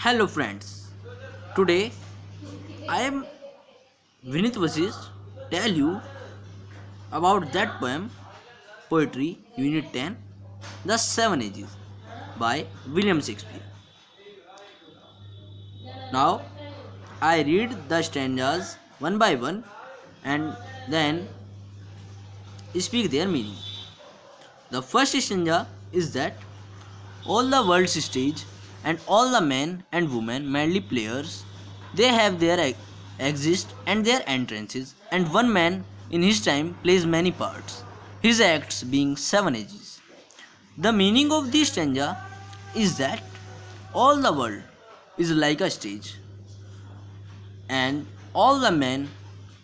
Hello friends, today I am Vinit Vasist tell you about that poem Poetry Unit 10 The Seven Ages by William Shakespeare. Now I read the stanzas one by one and then speak their meaning. The first stanza is that all the world's stage and all the men and women manly players they have their exist and their entrances, and one man in his time plays many parts, his acts being seven ages. The meaning of this stanza is that all the world is like a stage and all the men,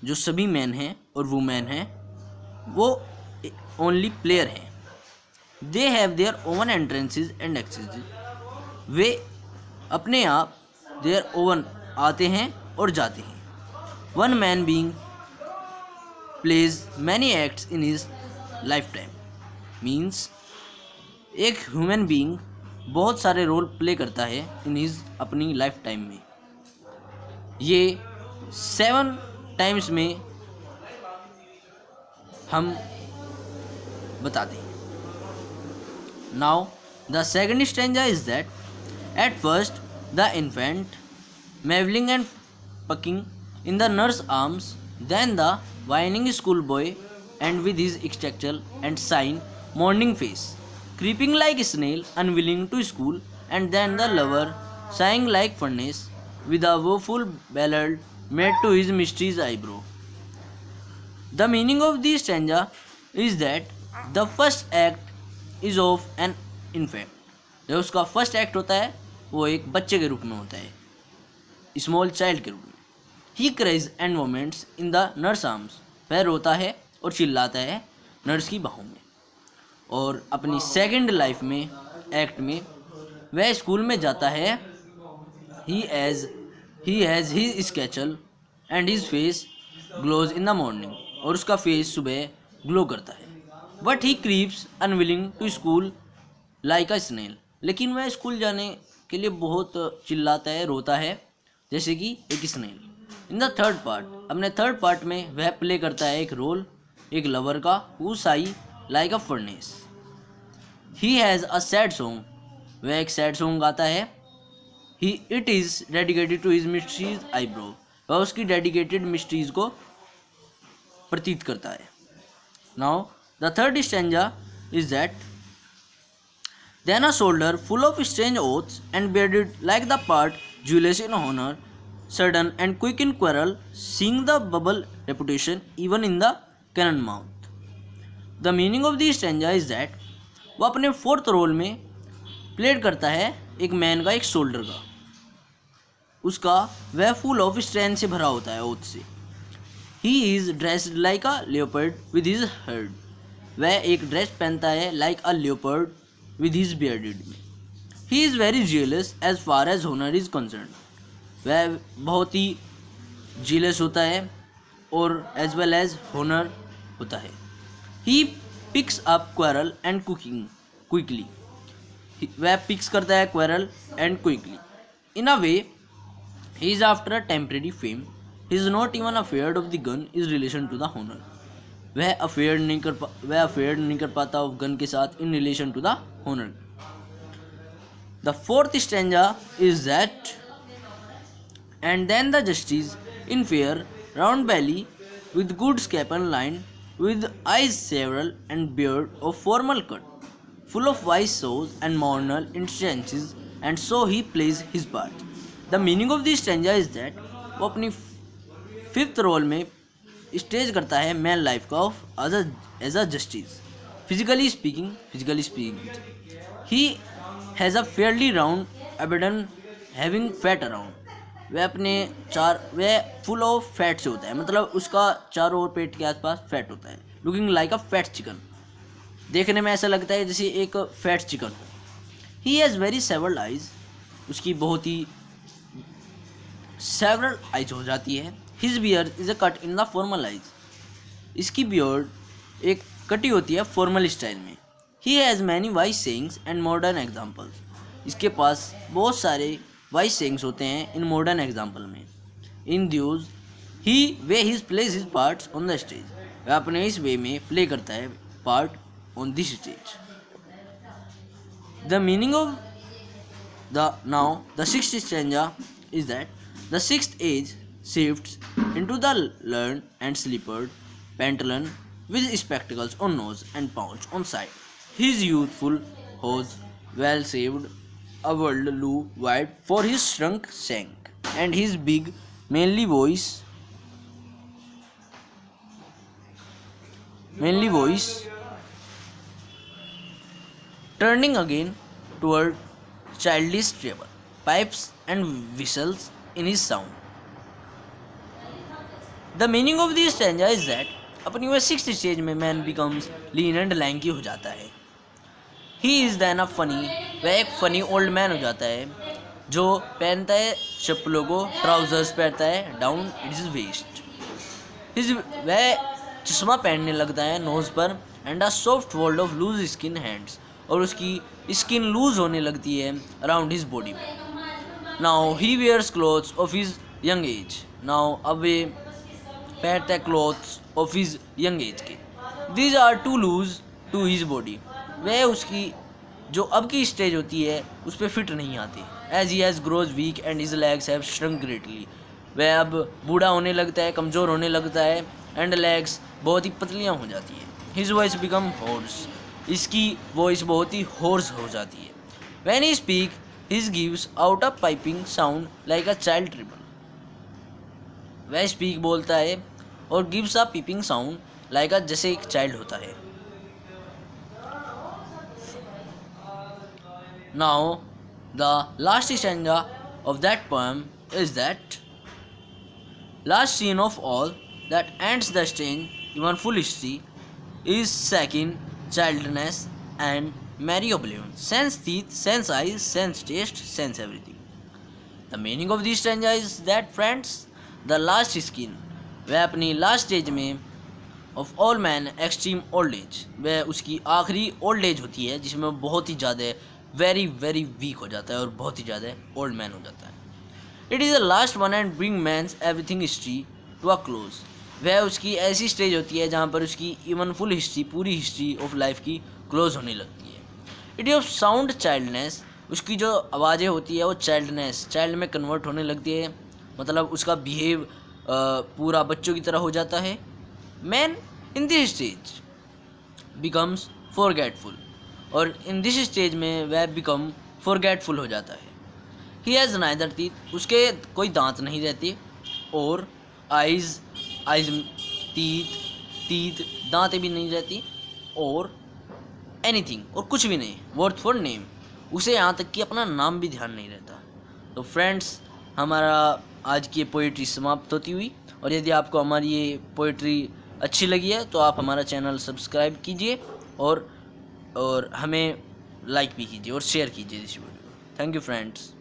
जो सभी man हैं और women हैं, वो only player हैं. They have their own entrances and access. वे अपने आप देयर ओवन आते हैं और जाते हैं. One man being plays many acts in his lifetime means एक ह्यूमन बीइंग बहुत सारे रोल प्ले करता है इन हिज अपनी लाइफ टाइम में. ये 7 टाइम्स में हम बताते हैं. Now, the second stanza is that at first the infant marveling and pucking in the nurse's arms, then the whining schoolboy, and with his extactual and sign morning face, creeping like a snail, unwilling to school, and then the lover sighing like furnace, with a woeful ballad made to his mistress' eyebrow. The meaning of this stanza is that the first act is of an infant. जो उसका first act होता है वो एक बच्चे के रूप में होता है, स्मॉल चाइल्ड के रूप में. He cries and vomits in the nurse arms. वह रोता है और चिल्लाता है नर्स की बाहों में. और अपनी सेकंड लाइफ में एक्ट में वह स्कूल में जाता है. He has his satchel and his face glows in the morning. और उसका फेस सुबह ग्लो करता है. But he creeps unwilling to school like a snail. लेकिन वह स्कूल जाने के लिए बहुत चिल्लाता है, रोता है जैसे कि एक snail. In the third part, अपने थर्ड पार्ट में वह प्ले करता है एक रोल एक लवर का, who sigh like a furnace. He has a sad song. वह एक सैड सॉन्ग गाता है. He it is dedicated to his mistress eyebrow. वह उसकी डेडिकेटेड मिस्ट्रीज को प्रतीत करता है. Now the third stanza is that then a soldier full of strange oaths and bearded like the part Julius in honor, sudden and quick in quarrel, seeing the bubble reputation even in the cannon mouth. The meaning of this stanza is that वो अपने fourth role में played करता है एक man का, एक solder का. उसका वह फुल ऑफ स्ट्रेंथ से भरा होता है ओथ से. He is dressed like a leopard with his herd. वह एक ड्रेस पहनता है like a leopard with his bearded में. He is very jealous as far as honour is concerned. वह बहुत ही जेलस होता है और एज वेल एज होनर होता है. He picks up quarrel and cooking quickly. वह पिक्स करता है quarrel and quickly. In a way he is after a temporary fame. He is not even afraid of the gun is relation to the honour. वह affair नहीं कर पाता of gun के साथ in relation to the honour. The fourth stanza is that and then the justice in fair round belly with good स्कैपन line with eyes several and beard of formal cut full of wise saws and modern instances and so he plays his part. The meaning of this stanza is that वो अपनी fifth role में stage करता है man life का of as a justice. Physically speaking he has a fairly round abdomen having fat around. वह full of fat से होता है, मतलब उसका चारों ओर पेट के आसपास फैट होता है. Looking like a fat chicken. देखने में ऐसा लगता है जैसे एक फैट चिकन हो. He has very several eyes. उसकी बहुत ही सेवरल आइज हो जाती है. His beard is a cut in the formal eyes. इसकी बियर्ड एक कटी होती है फॉर्मल स्टाइल में. He has many wise sayings and modern examples. इसके पास बहुत सारे वाइज सेइंग्स होते हैं इन मॉडर्न एग्जाम्पल में। In these he way his plays his parts on the stage, वह अपने इस वे में प्ले करता है part on this stage. The meaning of the sixth stanza is that the sixth age shifts into the learned and slippered pantaloon with spectacles on nose and pouch on side. His youthful hose well saved, a world loo wide for his shrunk shank, and his big manly voice turning again toward childish treble, pipes and whistles in his sound. The meaning of this stanza is that अपनी वह sixth stage में man becomes lean and lanky हो जाता है। He is then a funny, वह एक funny old man हो जाता है जो पहनता है चप्पलों को, ट्राउजर्स पहनता है डाउन इट्स वेस्ट। वह चश्मा पहनने लगता है नोज पर and a soft fold of loose skin hands, और उसकी स्किन लूज होने लगती है अराउंड हिज बॉडी में। Now he wears clothes of his young age, now अब वे पहनता है clothes of his young age के। These are too loose to his body, वह उसकी जो अब की स्टेज होती है उस पर फिट नहीं आती। As he has grows weak and his legs have shrunk greatly, वह अब बूढ़ा होने लगता है, कमज़ोर होने लगता है एंड लेग्स बहुत ही पतलियाँ हो जाती है। हिज वॉइस बिकम होर्स, इसकी वॉइस बहुत ही होर्स हो जाती है। When he speak his gives out a piping sound like a child treble, वह स्पीक बोलता है और gives a peeping sound like a जैसे एक चाइल्ड होता है। Now the last stanza of that poem is that last scene of all that ends the strange even full history is second childness and merry oblivion, sense teeth, sense eyes, sense taste, sense everything. The meaning of this stanza is that friends, the last skin, वह अपनी last stage में of all man extreme old age, वह उसकी आखिरी old age होती है जिसमें बहुत ही ज़्यादा वेरी वेरी वीक हो जाता है और बहुत ही ज़्यादा ओल्ड मैन हो जाता है। It is the last one and bring man's everything history to a close, वह उसकी ऐसी स्टेज होती है जहाँ पर उसकी इवन फुल हिस्ट्री, पूरी हिस्ट्री ऑफ लाइफ की क्लोज होने लगती है। It is of sound childness, उसकी जो आवाज़ें होती है वो चाइल्डनेस, चाइल्ड में कन्वर्ट होने लगती है, मतलब उसका बिहेव पूरा बच्चों की तरह हो जाता है। Man in this stage becomes forgetful, और इन दिस स्टेज में वह बिकम फॉरगेटफुल हो जाता है। ही हैज़ नाइदर टीथ, उसके कोई दांत नहीं रहते, और आइज़ टीथ दांतें भी नहीं रहती, और एनीथिंग और कुछ भी नहीं, वर्थ फॉर नेम, उसे यहाँ तक कि अपना नाम भी ध्यान नहीं रहता। तो फ्रेंड्स, हमारा आज की पोइट्री समाप्त होती हुई, और यदि आपको हमारी ये पोइट्री अच्छी लगी है तो आप हमारा चैनल सब्सक्राइब कीजिए और हमें लाइक भी कीजिए और शेयर कीजिए इस वीडियो को। Thank you friends.